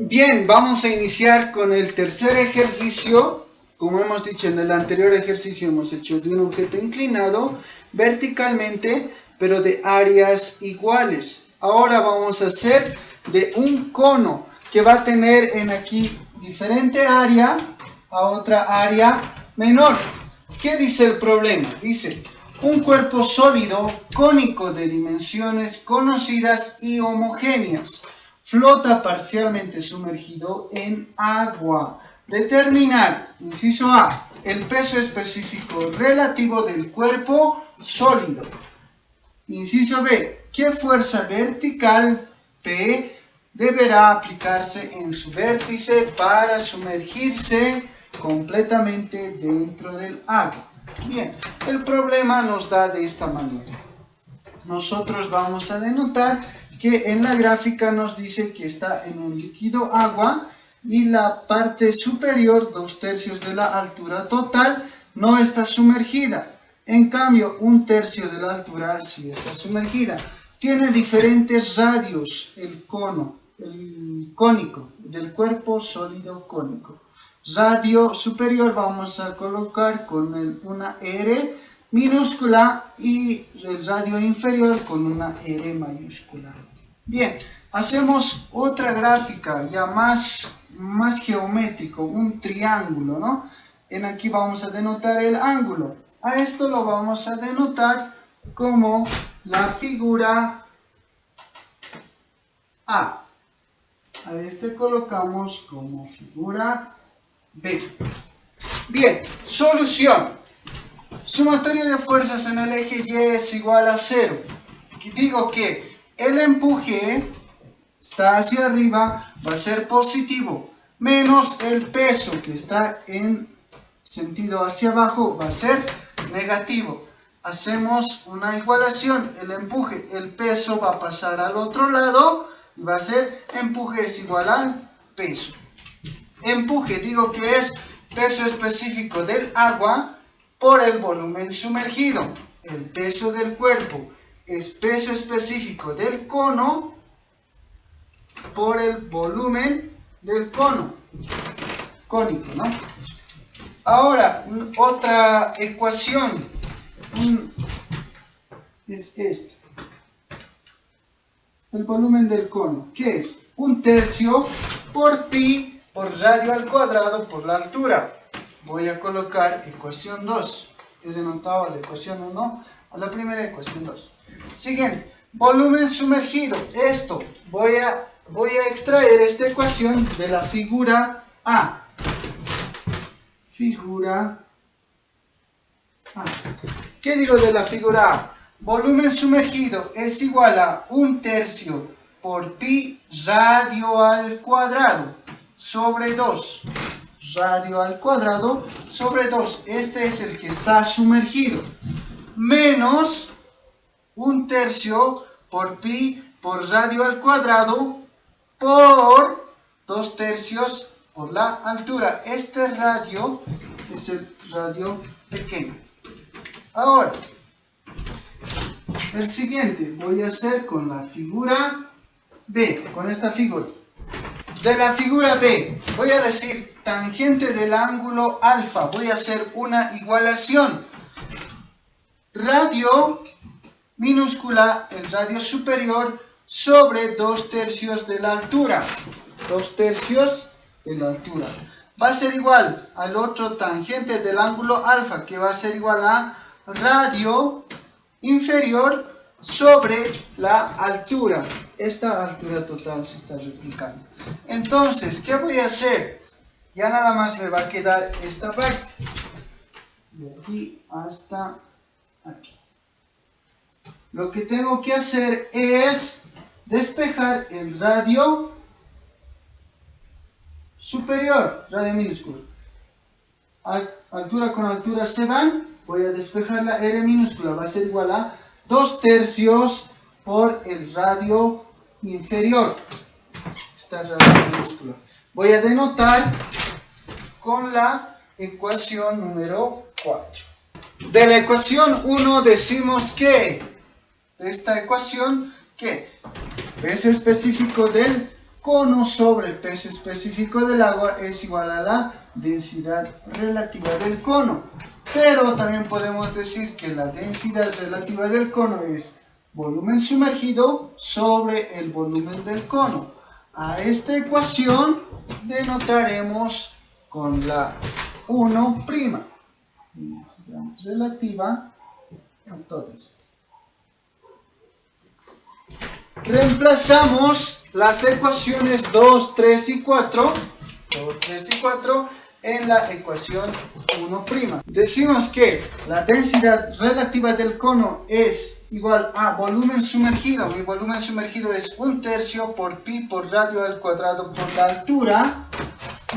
Bien, vamos a iniciar con el tercer ejercicio. Como hemos dicho en el anterior ejercicio, hemos hecho de un objeto inclinado verticalmente, pero de áreas iguales. Ahora vamos a hacer de un cono que va a tener en aquí diferente área a otra área menor. ¿Qué dice el problema? Dice, un cuerpo sólido, cónico de dimensiones conocidas y homogéneas, flota parcialmente sumergido en agua. Determinar, inciso A, el peso específico relativo del cuerpo sólido. Inciso B, ¿qué fuerza vertical P deberá aplicarse en su vértice para sumergirse completamente dentro del agua? Bien, el problema nos da de esta manera. Nosotros vamos a denotar que en la gráfica nos dice que está en un líquido agua y la parte superior, 2/3 de la altura total, no está sumergida. En cambio, 1/3 de la altura sí está sumergida. Tiene diferentes radios el cono, el cónico, del cuerpo sólido cónico. Radio superior vamos a colocar con una R minúscula y el radio inferior con una R mayúscula. Bien, hacemos otra gráfica ya más geométrico, un triángulo, ¿no? En aquí vamos a denotar el ángulo. A esto lo vamos a denotar como la figura A. A este colocamos como figura B. Bien, solución. Sumatorio de fuerzas en el eje Y es igual a 0. Digo que el empuje está hacia arriba, va a ser positivo, menos el peso que está en sentido hacia abajo va a ser negativo. Hacemos una igualación, el empuje, el peso va a pasar al otro lado y va a ser empuje es igual al peso. Empuje, digo que es peso específico del agua por el volumen sumergido. El peso del cuerpo es peso específico del cono por el volumen del cono cónico, ¿no? Ahora, otra ecuación es esta. El volumen del cono, ¿qué es? 1/3 por pi por radio al cuadrado por la altura. Voy a colocar ecuación 2. He denotado la ecuación 1 a la primera ecuación 2. Siguiente, volumen sumergido. Esto, voy a extraer esta ecuación de la figura A. Figura A. ¿Qué digo de la figura A? Volumen sumergido es igual a 1/3 por pi radio al cuadrado sobre 2. Radio al cuadrado sobre 2. Este es el que está sumergido. Menos 1/3 por pi por radio al cuadrado por 2/3 por la altura. Este radio es el radio pequeño. Ahora, el siguiente voy a hacer con la figura B, con esta figura. De la figura B voy a decir tangente del ángulo alfa. Voy a hacer una igualación. Radio minúscula, el radio superior, sobre 2/3 de la altura. 2/3 de la altura. Va a ser igual al otro tangente del ángulo alfa, que va a ser igual a radio inferior sobre la altura. Esta altura total se está replicando. Entonces, ¿qué voy a hacer? Ya nada más me va a quedar esta parte. De aquí hasta aquí. Lo que tengo que hacer es despejar el radio superior, radio minúsculo. Altura con altura se van. Voy a despejar la R minúscula. Va a ser igual a 2/3 por el radio inferior. Esta radio minúscula. Voy a denotar con la ecuación número 4. De la ecuación 1 decimos que, de esta ecuación, que peso específico del cono sobre el peso específico del agua es igual a la densidad relativa del cono. Pero también podemos decir que la densidad relativa del cono es volumen sumergido sobre el volumen del cono. A esta ecuación denotaremos con la 1', densidad relativa a todo esto. Reemplazamos las ecuaciones 2, 3 y 4, en la ecuación 1'. Decimos que la densidad relativa del cono es igual a volumen sumergido. Mi volumen sumergido es 1/3 por pi por radio al cuadrado por la altura,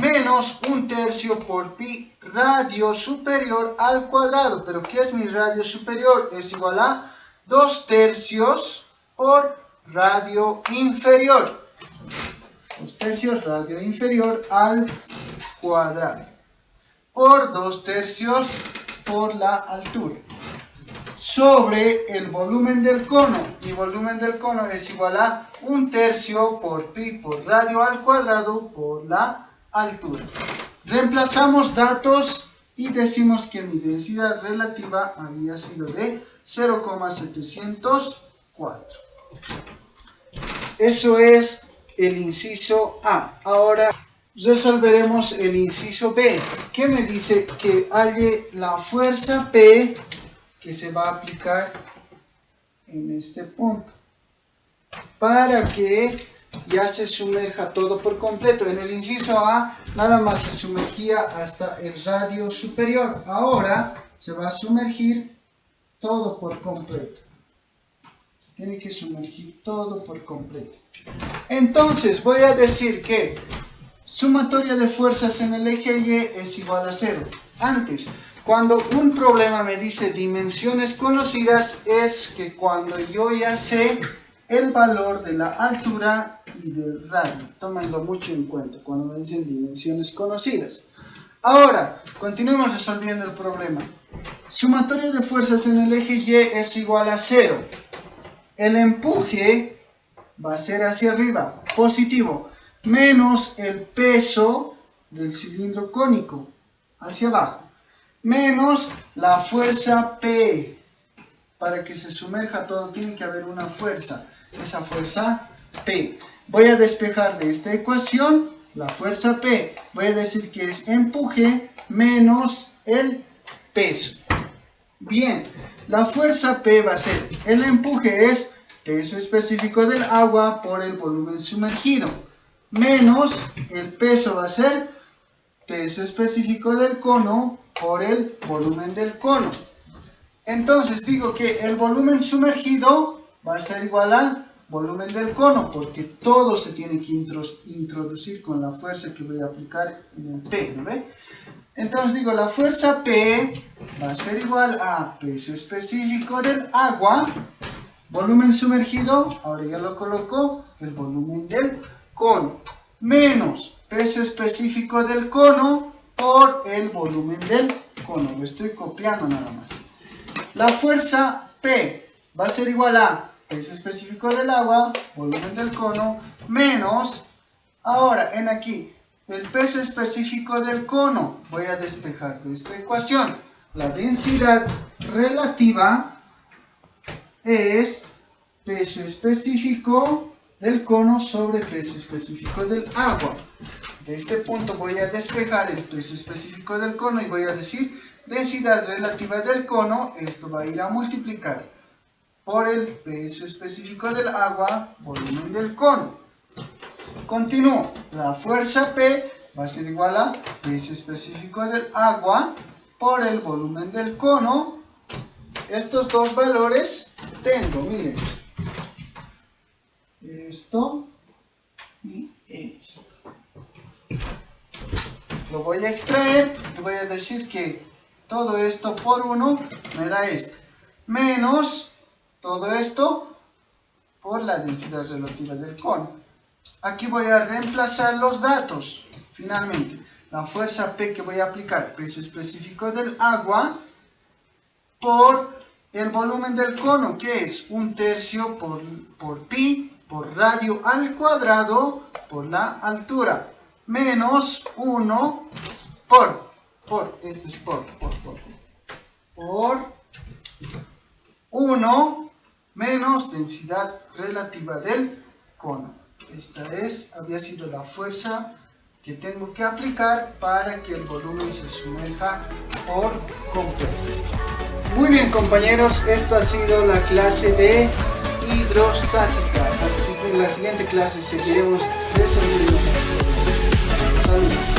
menos 1/3 por pi radio superior al cuadrado. ¿Pero qué es mi radio superior? Es igual a 2/3 por radio inferior. 2/3 radio inferior al cuadrado por 2/3 por la altura sobre el volumen del cono. Mi volumen del cono es igual a 1/3 por pi por radio al cuadrado por la altura. Reemplazamos datos y decimos que mi densidad relativa había sido de 0,704. Eso es el inciso A. Ahora resolveremos el inciso B, que me dice que halle la fuerza P que se va a aplicar en este punto para que ya se sumerja todo por completo. En el inciso A nada más se sumergía hasta el radio superior. Ahora se va a sumergir todo por completo. Se tiene que sumergir todo por completo. Entonces voy a decir que sumatoria de fuerzas en el eje Y es igual a 0. Antes, cuando un problema me dice dimensiones conocidas, es que cuando yo ya sé el valor de la altura y del radio. Tómenlo mucho en cuenta cuando me dicen dimensiones conocidas. Ahora, continuemos resolviendo el problema. Sumatoria de fuerzas en el eje Y es igual a 0. El empuje va a ser hacia arriba, positivo, menos el peso del cilindro cónico, hacia abajo, menos la fuerza P. Para que se sumerja todo tiene que haber una fuerza, esa fuerza P. Voy a despejar de esta ecuación la fuerza P. Voy a decir que es empuje menos el peso. Bien, la fuerza P va a ser, el empuje es peso específico del agua por el volumen sumergido, menos el peso va a ser peso específico del cono por el volumen del cono. Entonces digo que el volumen sumergido va a ser igual al volumen del cono, porque todo se tiene que introducir con la fuerza que voy a aplicar en el P, ¿no ve? Entonces digo, la fuerza P va a ser igual a peso específico del agua, volumen sumergido, ahora ya lo coloco, el volumen del cono, menos peso específico del cono por el volumen del cono. Lo estoy copiando nada más. La fuerza P va a ser igual a peso específico del agua, volumen del cono, menos, ahora en aquí, el peso específico del cono. Voy a despejar de esta ecuación. La densidad relativa es peso específico del cono sobre peso específico del agua. De este punto voy a despejar el peso específico del cono y voy a decir densidad relativa del cono. Esto va a ir a multiplicar por el peso específico del agua, volumen del cono. Continúo. La fuerza P va a ser igual a peso específico del agua por el volumen del cono. Estos dos valores tengo, miren, esto y esto. Lo voy a extraer y voy a decir que todo esto por 1 me da esto, menos todo esto por la densidad relativa del cono. Aquí voy a reemplazar los datos. Finalmente, la fuerza P que voy a aplicar, peso específico del agua por el volumen del cono, que es 1/3 por pi por radio al cuadrado por la altura, menos 1 esto es por 1 menos densidad relativa del cono. Esta había sido la fuerza que tengo que aplicar para que el volumen se sumerja por completo. Muy bien, compañeros, esta ha sido la clase de hidrostática. En la siguiente clase seguiremos resolviendo más problemas. Saludos.